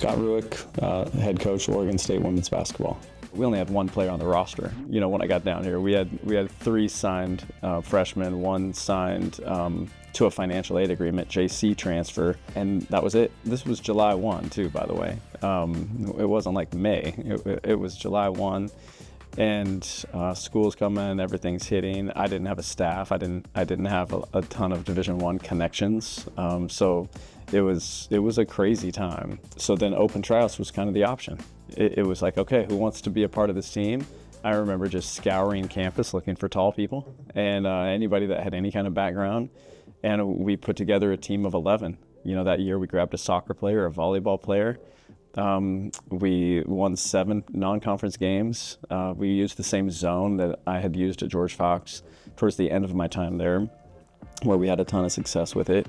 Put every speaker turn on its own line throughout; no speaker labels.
Scott Rueck, head coach, Oregon State women's basketball. We only had one player on the roster. You know, when I got down here, we had 3 signed freshmen, 1 signed to a financial aid agreement, JC transfer, and that was it. This was July 1 too, by the way. It wasn't like May. It was July 1, and school's coming, everything's hitting. I didn't have a staff. I didn't have a ton of Division I connections. So it was a crazy time. So then open tryouts was kind of the option. It was like, okay, who wants to be a part of this team? I remember just scouring campus looking for tall people and anybody that had any kind of background. And we put together a team of 11. You know, that year we grabbed a soccer player, a volleyball player. We won 7 non-conference games. We used the same zone that I had used at George Fox towards the end of my time there, where we had a ton of success with it,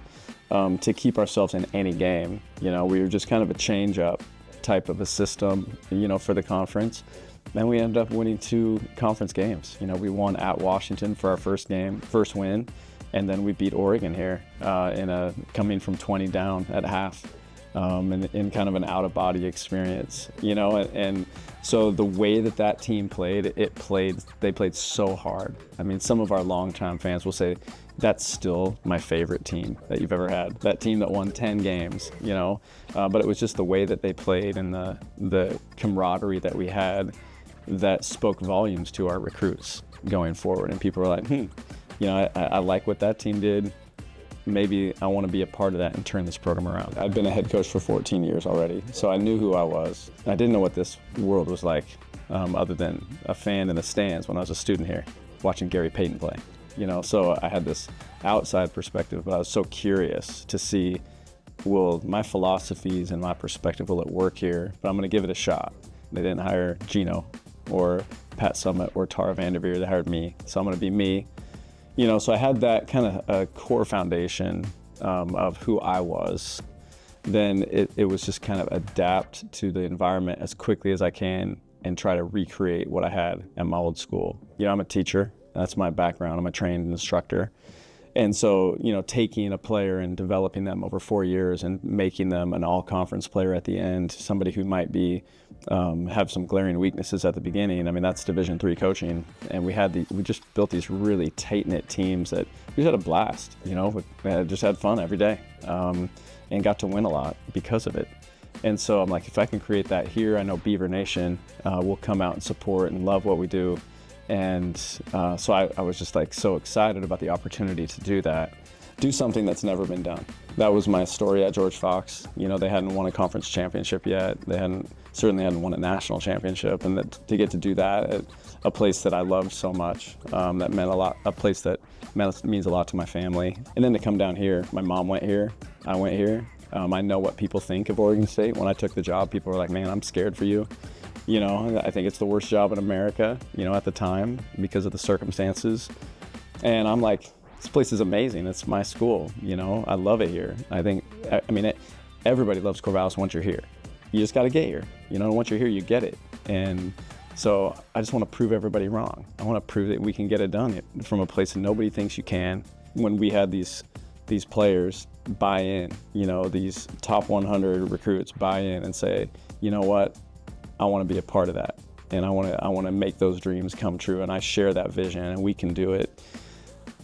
to keep ourselves in any game. You know, we were just kind of a change-up type of a system, you know, for the conference. Then we ended up winning 2 conference games. You know, we won at Washington for our first win, and then we beat Oregon here coming from 20 down at half, in kind of an out-of-body experience, you know. And so the way that team played, they played so hard. I mean, some of our longtime fans will say, that's still my favorite team that you've ever had. That team that won 10 games, you know. But it was just the way that they played and the camaraderie that we had that spoke volumes to our recruits going forward. And people were like, you know, I like what that team did. Maybe I want to be a part of that and turn this program around. I'd been a head coach for 14 years already, so I knew who I was. I didn't know what this world was like, other than a fan in the stands when I was a student here, watching Gary Payton play. You know, so I had this outside perspective, but I was so curious to see, will my philosophies and my perspective, will it work here? But I'm going to give it a shot. They didn't hire Gino or Pat Summitt or Tara Vanderveer. They hired me, so I'm going to be me. You know, so I had that kind of a core foundation of who I was. Then it was just kind of adapt to the environment as quickly as I can and try to recreate what I had at my old school. You know, I'm a teacher. That's my background. I'm a trained instructor. And so, you know, taking a player and developing them over 4 years and making them an all-conference player at the end, somebody who might be have some glaring weaknesses at the beginning. I mean, that's Division III coaching. And we just built these really tight-knit teams that we just had a blast. You know, we just had fun every day, and got to win a lot because of it. And so I'm like, if I can create that here, I know Beaver Nation will come out and support and love what we do. And so I was just like so excited about the opportunity to do something that's never been done. That was my story at George Fox. You know, they hadn't won a conference championship yet. They certainly hadn't won a national championship, and to get to do that at a place that I loved so much, that meant a lot, a place that means a lot to my family. And then to come down here, my mom went here, I went here. I know what people think of Oregon State. When I took the job, people were like, man, I'm scared for you. You know, I think it's the worst job in America, you know, at the time because of the circumstances. And I'm like, this place is amazing. It's my school, you know, I love it here. I mean, everybody loves Corvallis once you're here. You just got to get here. You know, once you're here, you get it. And so I just want to prove everybody wrong. I want to prove that we can get it done from a place that nobody thinks you can. When we had these players buy in, you know, these top 100 recruits buy in and say, you know what? I want to be a part of that, and I want to make those dreams come true, and I share that vision, and we can do it.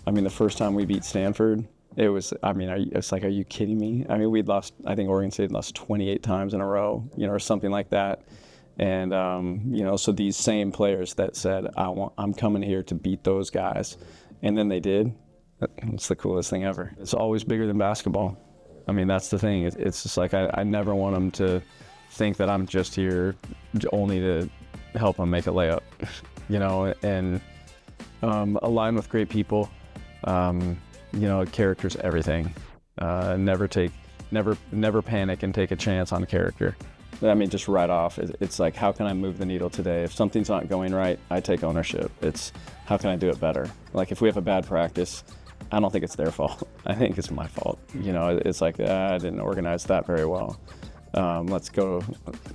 I mean, the first time we beat Stanford, it's like, are you kidding me? I mean, I think Oregon State lost 28 times in a row, you know, or something like that. And, you know, so these same players that said, I'm coming here to beat those guys, and then they did. It's the coolest thing ever. It's always bigger than basketball. I mean, that's the thing. It's just like, I never want them to think that I'm just here only to help them make a layup, you know, and align with great people. You know, character's everything. Never panic and take a chance on character. I mean, just right off, it's like, how can I move the needle today? If something's not going right, I take ownership. It's, how can I do it better? Like, if we have a bad practice, I don't think it's their fault. I think it's my fault. You know, it's like, I didn't organize that very well. Let's go,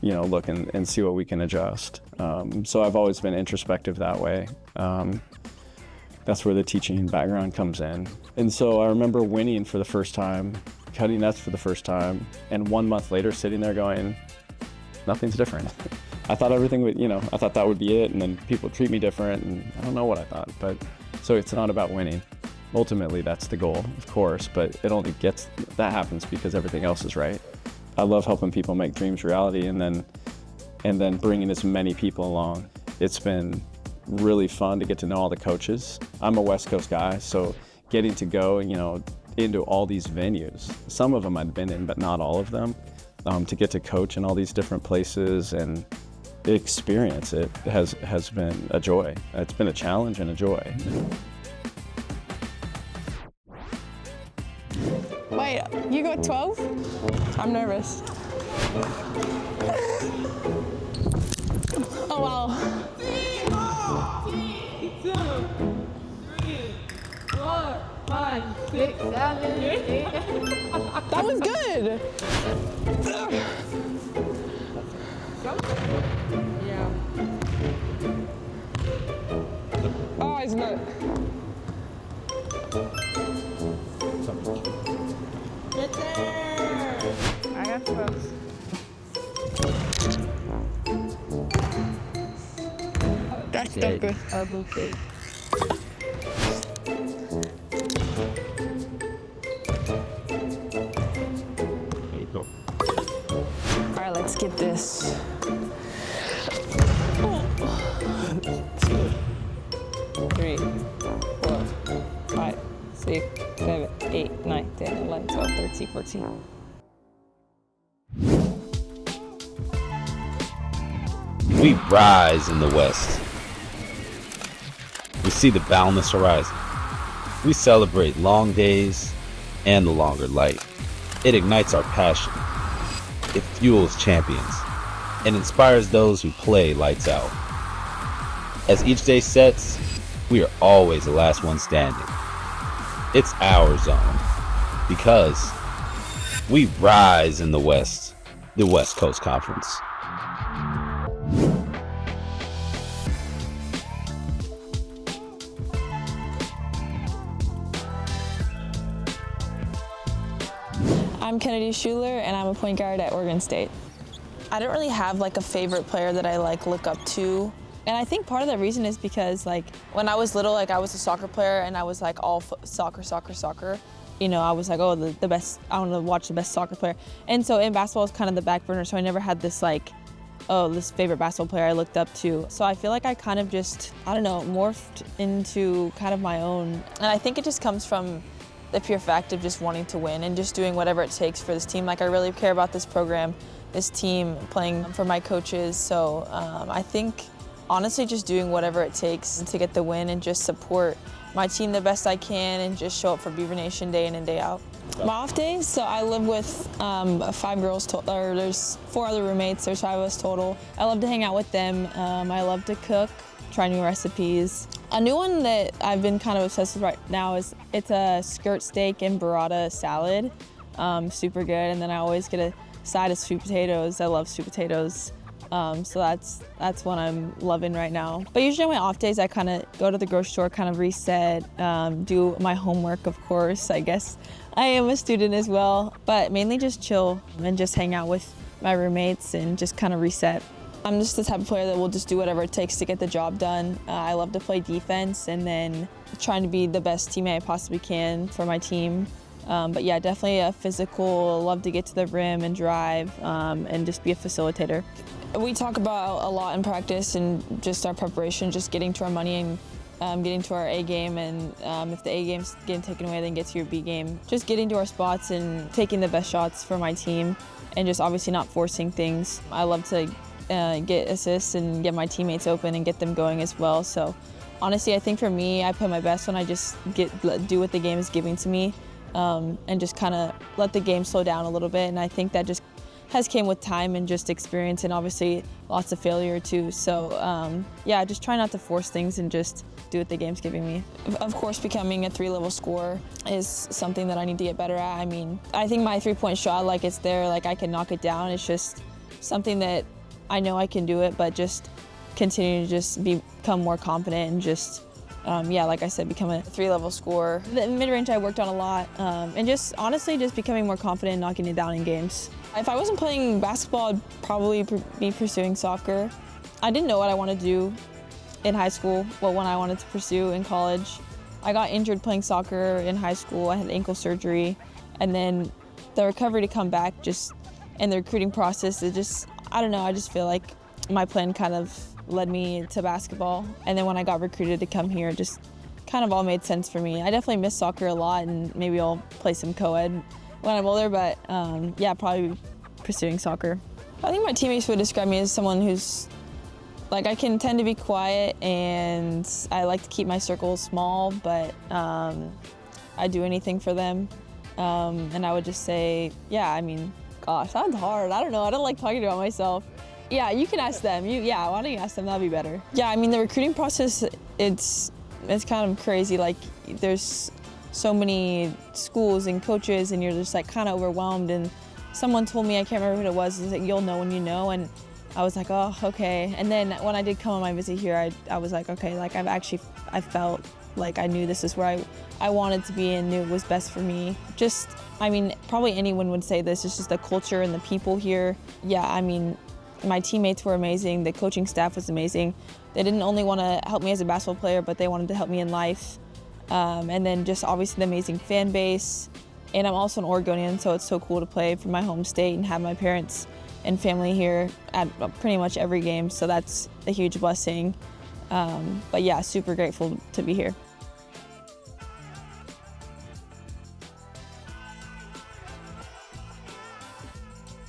you know, look and see what we can adjust. So I've always been introspective that way. That's where the teaching background comes in. And so I remember winning for the first time, cutting nets for the first time, and 1 month later sitting there going, nothing's different. I thought everything would, I thought that would be it, and then people treat me different, and I don't know what I thought. But so it's not about winning. Ultimately, that's the goal, of course, but that happens because everything else is right. I love helping people make dreams reality, and then bringing as many people along. It's been really fun to get to know all the coaches. I'm a West Coast guy, so getting to go, into all these venues. Some of them I've been in, but not all of them. To get to coach in all these different places and experience it has been a joy. It's been a challenge and a joy.
Wait, you got 12? I'm nervous. Oh wow. 3, 2, 3, 4, 5, 6, 7, 8. That was good. Yeah. Oh, it's not. Get there. I got 12. That's not good. Okay. All right, let's get this. 2, 3, 4, 5, 6, 7, 8, 9, 10, 11, 12, 13, 14.
We rise in the West. We see the boundless horizon. We celebrate long days and the longer light. It ignites our passion. It fuels champions and inspires those who play lights out. As each day sets, we are always the last one standing. It's our zone because we rise in the West, the West Coast Conference.
I'm Kennedie Shuler, and I'm a point guard at Oregon State. I don't really have like a favorite player that I look up to. And I think part of the reason is because when I was little, I was a soccer player and I was all soccer. I was oh, the best, I want to watch the best soccer player. And so in basketball was kind of the back burner, so I never had this this favorite basketball player I looked up to. So I feel like I kind of just, morphed into kind of my own. And I think it just comes from the pure fact of just wanting to win and just doing whatever it takes for this team. I really care about this program, this team, playing for my coaches. So I think honestly just doing whatever it takes to get the win and just support my team the best I can and just show up for Beaver Nation day in and day out. My off days, so I live with 5 girls, there's 4 other roommates, there's 5 of us total. I love to hang out with them. I love to cook, try new recipes. A new one that I've been kind of obsessed with right now it's a skirt steak and burrata salad. Super good, and then I always get a side of sweet potatoes. I love sweet potatoes. So that's what I'm loving right now. But usually on my off days, I kind of go to the grocery store, kind of reset, do my homework, of course. I guess I am a student as well, but mainly just chill and just hang out with my roommates and just kind of reset. I'm just the type of player that will just do whatever it takes to get the job done. I love to play defense and then trying to be the best teammate I possibly can for my team. But yeah, definitely a physical, love to get to the rim and drive and just be a facilitator. We talk about a lot in practice and just our preparation, just getting to our money and getting to our A game, and if the A game's getting taken away, then get to your B game. Just getting to our spots and taking the best shots for my team and just obviously not forcing things. I love to get assists and get my teammates open and get them going as well. So honestly, I think for me, I play my best when I just do what the game is giving to me and just kind of let the game slow down a little bit. And I think that just has came with time and just experience and obviously lots of failure too. So yeah, just try not to force things and just do what the game's giving me. Of course, becoming a 3-level scorer is something that I need to get better at. I mean, I think my 3-point shot, it's there, I can knock it down. It's just something that I know I can do it, but just continue to just become more confident and just, yeah, like I said, become a 3-level scorer. The mid-range I worked on a lot and just honestly just becoming more confident and knocking it down in games. If I wasn't playing basketball, I'd probably be pursuing soccer. I didn't know what I wanted to do in high school, what one I wanted to pursue in college. I got injured playing soccer in high school. I had ankle surgery, and then the recovery to come back and the recruiting process, I don't know, I just feel like my plan kind of led me to basketball. And then when I got recruited to come here, it just kind of all made sense for me. I definitely miss soccer a lot, and maybe I'll play some co-ed when I'm older, but yeah, probably pursuing soccer. I think my teammates would describe me as someone who's, like, I can tend to be quiet and I like to keep my circle small, but I do anything for them. And I would just say, yeah, I mean, gosh, that's hard. I don't know, I don't like talking about myself. Yeah, you can ask them. Why don't you ask them? That'd be better. Yeah, I mean, the recruiting process, it's kind of crazy. Like, there's so many schools and coaches, and you're just like kind of overwhelmed. And someone told me, I can't remember who it was, like, you'll know when you know. And I was like, oh, okay. And then when I did come on my visit here, I was like, okay, like I felt like I knew this is where I wanted to be and knew it was best for me. Just, I mean, probably anyone would say this, it's just the culture and the people here. Yeah, I mean, my teammates were amazing, the coaching staff was amazing. They didn't only want to help me as a basketball player, but they wanted to help me in life. And then just obviously the amazing fan base. And I'm also an Oregonian, so it's so cool to play for my home state and have my parents and family here at pretty much every game, so that's a huge blessing. But yeah, super grateful to be here.